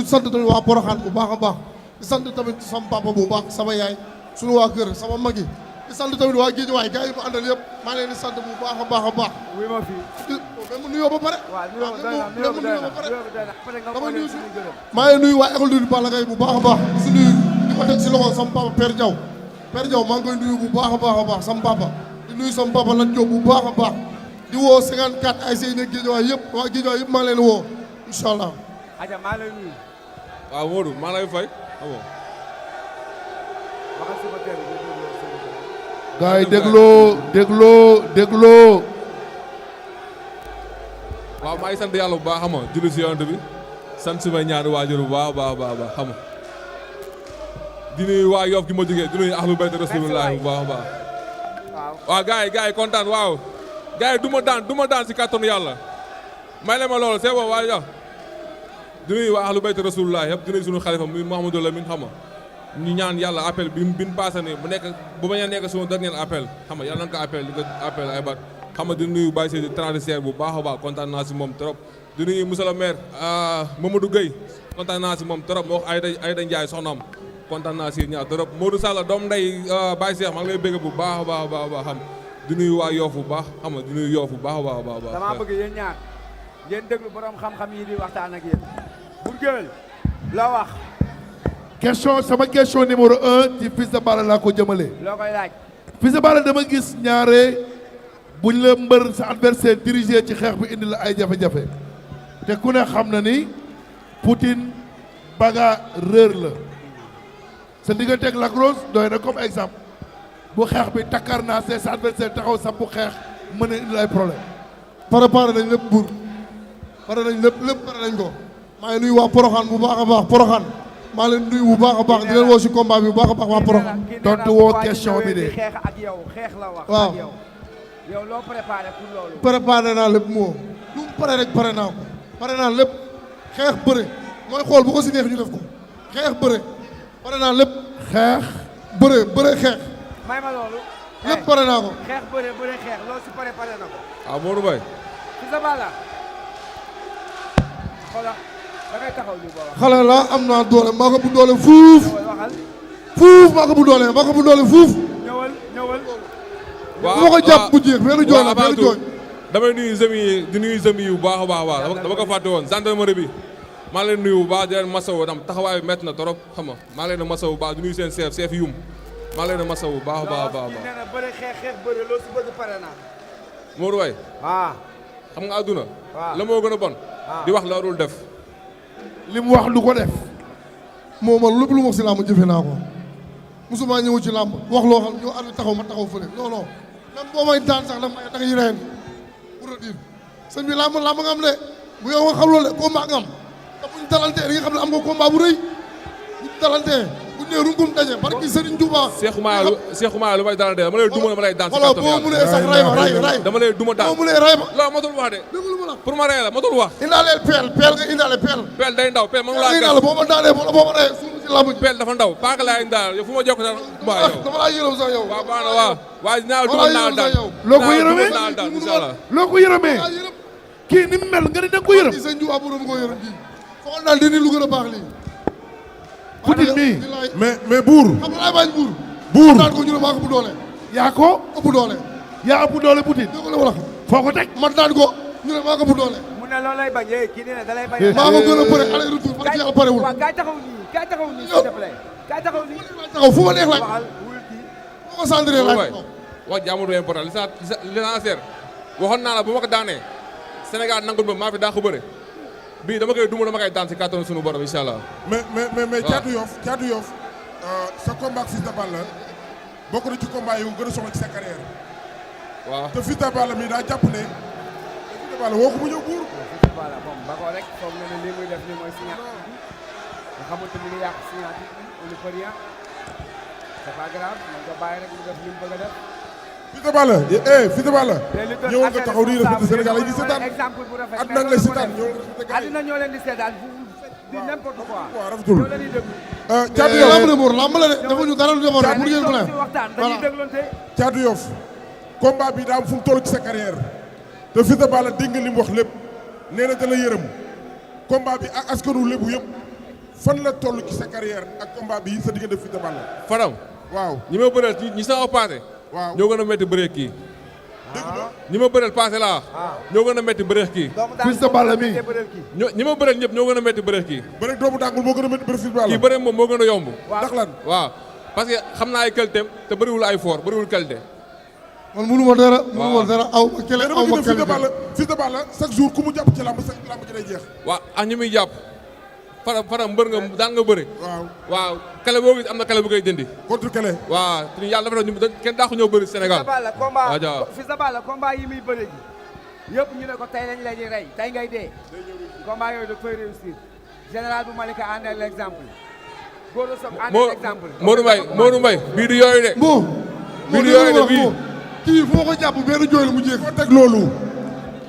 sant tamit waa Porokhane bu baax a baax di sant tamit sama papa bu baax sama yaay suñu waa kër sama mag yi di sant tamit waa Guédiawaye gars yi mu àndal yëpp maa leen di sant bu baax a baax a baax. oui ma fii. même mu nuyoo ba pare. waaw nuyoo ba doy na maa ngi nuyu waa école de Balla Gaye bu baax a baax di nuyu di ko teg si loxo sama papa Père Diaw Père Diaw maa ngi koy nuyu bu baax a baax a baax sama papa di nuyu sama papa Lat Diop bu baax a baax di woo 54 ay sey ne Guédiawaye yëpp waa Guédiawaye yëpp maa ngi leen di woo incha allah. Adja maa lay nuyu. waaw Modou maa lay fay. gars yi dégloo. waaw maa ngi sant yàlla bu baax xam nga julli si yonent bi sant sumay ñaari waajur bu baax xam nga di nuyu waa Yoff gi ma jógee di nuyu ahlu bayt rasulullah bu baax a baax. waaw gars yi kontaan waaw. gars yi du ma daan si kàttanu yàlla may leen ma loolu c'est bon waaye di nuyu waa ahlu bayt rasulullah yëpp di nuyu suñu xalifa muy Mouhamadou Lamine xam nga ñu ñaan yàlla appel bi ñu passé ni bu bañ a nekk suñu dernier appel xam nga yàlla na ko appel di ko appel ay bat xam nga di nuyu Baye Seydou transitaire bu baax a baax kontaan naa si moom trop di nuyu monsieur le maire Mamadou Gueye kontaan naa si moom trop moo wax Ayda Ndiaye soxnaam kontaan naa si ñaar trop Modou Sall doom ndey Baye Cheikh maa ngi lay bëgg bu baax a baax xam di nuyu waa Yoff bu baax xam nga di nuyu Yoff bu baax a baax. damaa bëgg yéen ñaar ngeen déglu borom xam-xam yi di waxtaan ak yéen Bour Gueweul la wax. sama question numéro 1 ci Fils de Balla laa ko jëmale. loo koy laaj. Fils de Balla dama gis ñaare buñ la mbër sa adversaire dirigé ci xeex bi indi la ay jafe-jafe te ku ne xam na ni Poutine bagarreur la sa diggante ak Lac Rose doy na comme exemple bu xeex bi takkar naa sa adversaire taxaw sa bu xeex mën a indi ay problème. préparé nañ lépp Bour pare nañ lépp pare nañ ko maa ngi nuyu waa Porokhane bu baax a baax Porokhane maa leen nuyu bu baax a baax di leen woo si combat bi bu baax a baax waa Porokhane. tontu woo question bi de. xeex ak yow xeex la wax. waaw ak yow loo préparé pour loolu. préparé naa lépp moo lu mu pare rek pare naa ko pare naa lépp xeex bëre mooy xool bu ko si neex ñu def ko xeex bëre pare naa lépp. xeex bëre xeex. may ma loolu. lépp pare naa ko. xeex bëre xeex loolu si pare na ko. waaw Modou Mbaye. Fils de Balla. xoolal da ngay taxaw ñu booba. xale la am naa doole maa ko bu doole fuuf. maa ko bu doole fuuf. ñëwal. waaw bu ma ko jàpp bu jeex benn jooy la benn jooy. damay nuyu zemi di nuyu zemi yu baax a baax dama ko fàtte woon gendarmerie bi maa leen nuyu bu baax di leen masawu dam taxawaay bi métti na trop xam nga maa leen masawu bu baax di nuyu seen chef yum maa leen masawu bu baax a baax. nee na bëre xeex bëre loo si bëgg pare naa. Modou Mbaye. xam nga àdduna. la moo gën a bon. di wax la dul def. li mu wax du ko def. moo man lépp lu ma wax si làmb jëfe naa ko musuma ñëw ci làmb wax loo xam ñëw at taxaw ma taxaw fële non même boo may daan sax dafa may tax yi reen pour le dire sëñ bi làmb nga am de bu yow nga xam loolu de combat nga am te buñ talantee di nga xam ne am nga combat bu rëy buñ talantee buñ nee runkum daje barki Serigne Touba Cheikh Oumar lu may dalantee dama lay duma dama lay daan si xoolal boo mu nee sax ray dama lay duma daan boo mu nee ray ma loolu matul wax de déglu ma la pour ma rey la matul wax indaaleel peel nga indaale peel day ndaw peel mënu laa indaale boo ma daanee boo ma rey suuf si làmb peel dafa ndaw paaka laa indaal yow fu ma jokk sax mbaa yow dama laa yërëm sax yow waaw baax na waaw waaye dinaa duma naa daan loo ko yërëmee inshallah loo ko yërëmee kii ni mu mel nga ne da nga ko yërëm sëñ Diouf borom ko yërëm kii foog naa dindi lu gën a baax lii Poutine mii mais Bour xam nga laay bañ Bour daan ko ñu ne maa ko bu doole yaa ko ëpp doole yaa ëpp doole Poutine dégg nga wala foo ko teg man daan ko ñu ne maa ko bu doole mu ne loolu lay bañ kii nee na da lay bañ maa ko gën a bëre aller retour parce que yàlla parewul waaw kaay taxaw nii s'il te plaît kaay taxaw nii taxaw fu ma neex laaj waxal wul kii fu ma centré laaj wax jàmm du important l'essentiel waxoon naa la bu ma ko daanee Sénégal nangul ba maa fi daa ko bëre bii dama koy duma dama koy daan si kàttanu sunu borom incha allah. mais Thiatou Yoff sa combat ak Fils de Balla bokk na ci combat yi gën a soxla ci sa carrière. waaw te Fils de Balla mi daa jàpp ne Fils de Balla woo ko mu ñëw Bour. Fils de Balla moom ba ko rek foog na ne lii muy def nii mooy signature bi nga xamante ni yàq signature bi on ne peut rien c'est pas grave man nga bàyyi rek mu def li mu bëgg a def. Fils de Balla Fils de Balla ñëwoon nga taxaw nii respecté Sénégal yi di seetaan exemple bu rafet àddina nga seetaan àddina ñoo leen di seetaan di n'importe quoi waaw rafetul ñoo leen di déglu Thiatou Yoff lamb de Bour lamb la de defuñu dara lu defoon rek pour ngeen ko ci waxtaan dañuy déglonte Thiatou Yoff combat bi daa am fu mu toll ci sa carrière te Fils de Balla dégg nga li mu wax lépp nee na da la yërëm combat bi ak askanu lébu yëpp fan la toll ci sa carrière ak combat bi sa diggante Fils de Balla. Fadam. waaw ñi ma bëreel ci ñi sama passé. waaw ñoo gën a métti bëree kii. dégg nga. ñi ma bëreel passé laa. ñoo gën a métti bëree kii. Fils de Balla mi ñi ma bëreel ñëpp ñoo gën a métti bëree kii. bëre doomu dàngul moo gën a métti bëre Fils de Balla. kii bëre moom moo gën a yomb. ndax lan. waaw parce que xam naa ay qualité te bëriwul ay fort bëriwul qualité. man mënu ma dara. mënu ma dara aw ma kële aw ma Fils de Balla Fils de Balla chaque jour ku mu jàpp ci làmb ji day jeex. waaw ak ñi muy jàpp. Fadam mbër nga daan nga bëri. waaw kale boo gis am na kale bu koy dindi. contre kele. waaw te yàlla dafa doon kenn daa ko ñëw bëri Sénégal. Fils de Balla combat yi muy bëri ji yëpp ñu ne ko tey lañ lay di rey tey ngay dee. combat yooyu da koy réussir. général bu Malika ànd ak l'exemple. Golo Sock ànd ak l'exemple. Modou Mbaye bii du yooyu de. bii du yooyu de bii. kii foo ko jàpp benn jooy la mu jéeg. foo teg loolu.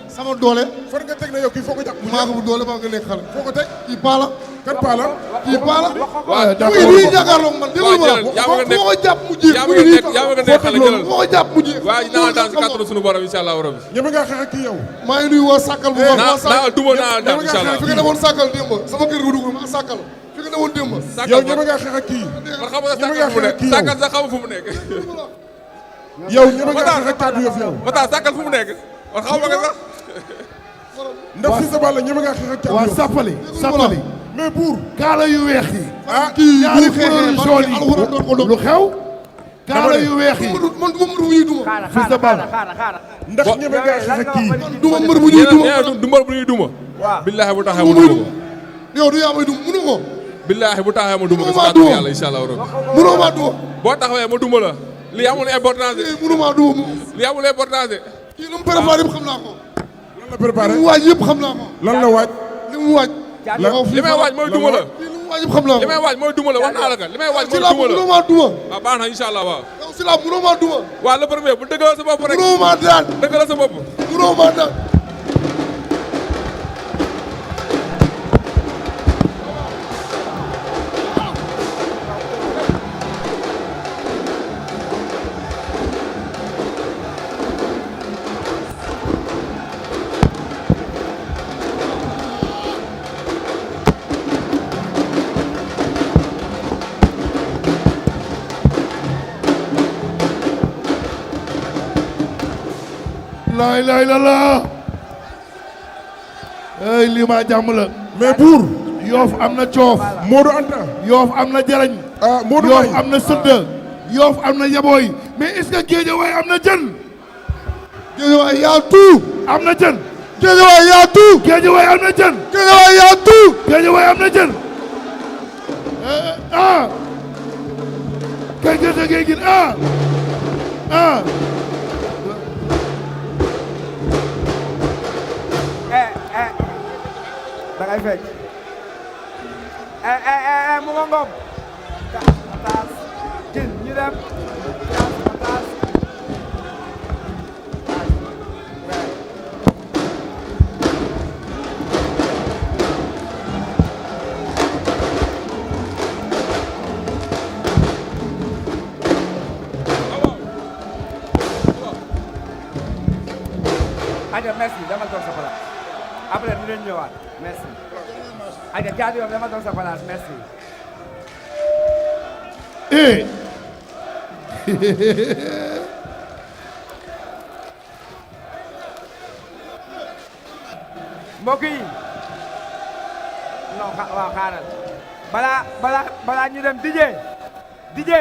sama doole. fan nga teg na yow kii foo ko jàpp. maa ko bu doole maa nga nekk xale. foo ko teg. kii paala. kan paala. kii paala. waaw mu ngi nii jàkkaarloog man déglu ma foo ko jàpp mu jéeg. mu ngi nii yaa ma nga nekk xale jëlal foo ko jàpp mu jéeg. waaw dinaa daan si kàttanu suñu borom incha allah rabbi. ñeme ngaa xeex ak kii yow. maa ngi nuyu waa Sàkkal bu baax. waa Sàkkal duma naa daan incha allah. fi nga demoon Sàkkal démb sama kër ga dugg ma Sàkkal fi nga demoon démb. yow ñeme ngaa xeex ak kii. man xam nga Sàkkal sax xamu fu mu nekk. yow ñeme ngaa xeex ak Thiatou yof yow. Mata Sàkkal fu mu nekk man xaw ma ko sax. ndax Fils de Balla ñeme ngaa xeex ak Thiatou waa yof. Sappali mais buur. kaala yu weex yi kii ñaari bu couleur xeexee jaune yi alxuraan doon ko doon. lu xew kaala yu weex yi man du ma mbër bu ñuy duma. Fils de Balla ndax ñeme ngaa xeex ak kii. du ma mbër bu ñuy duma. du mbër bu ñuy duma. billaahi bu taxee ma duma ko. yow du yaa may duma mënu ko. billaahi bu taxee ma duma ko si Mënoo maa kàttanu duma. yàlla incha allah rabbi. mënoo maa duma. boo taxawee ma duma la. lii amul importance de. mënoo maa duma. lii amul importance de. kii lu mu préparé yëpp xam naa ko. lan la préparé. li mu waaj yëpp xam naa ko. lan la waaj. li mu waaj. li may waaj mooy duma la. li mu waaj yëpp xam naa ko. li may waaj mooy duma la wax naa la ka li may waaj si mooy laa duma la. mënoo maa duma. waaw baax na incha allah waaw. yow si laa mënoo maa duma. waaw le premier bu dëggal sa bopp rek. mënoo maa daan. dëggal sa bopp. mënoo maa daan. laa ilaaha illallaah ey lii maa jàmm la mais buur. Yoff am na coof Modou Anta. Yoff am na jarañ Modou Yoff Mbaye. am na sëdd Yoff am na yabooy mais est-ce que Guédiawaye am na jën Guédiawaye yaa tout. am na jën Guédiawaye yaa tout. Guédiawaye am na jën Guédiawaye yaa tout. Guédiawaye am na jën kay gerte ngay gis da ngay fecc mu nga ngom taas jin ñu dem taas aja merci dama toog sa place après dinañ ñëwaat merci aja Thiatou yow dama toog sa place merci mbokk yi non waaw xaaral balaa ñu dem DJ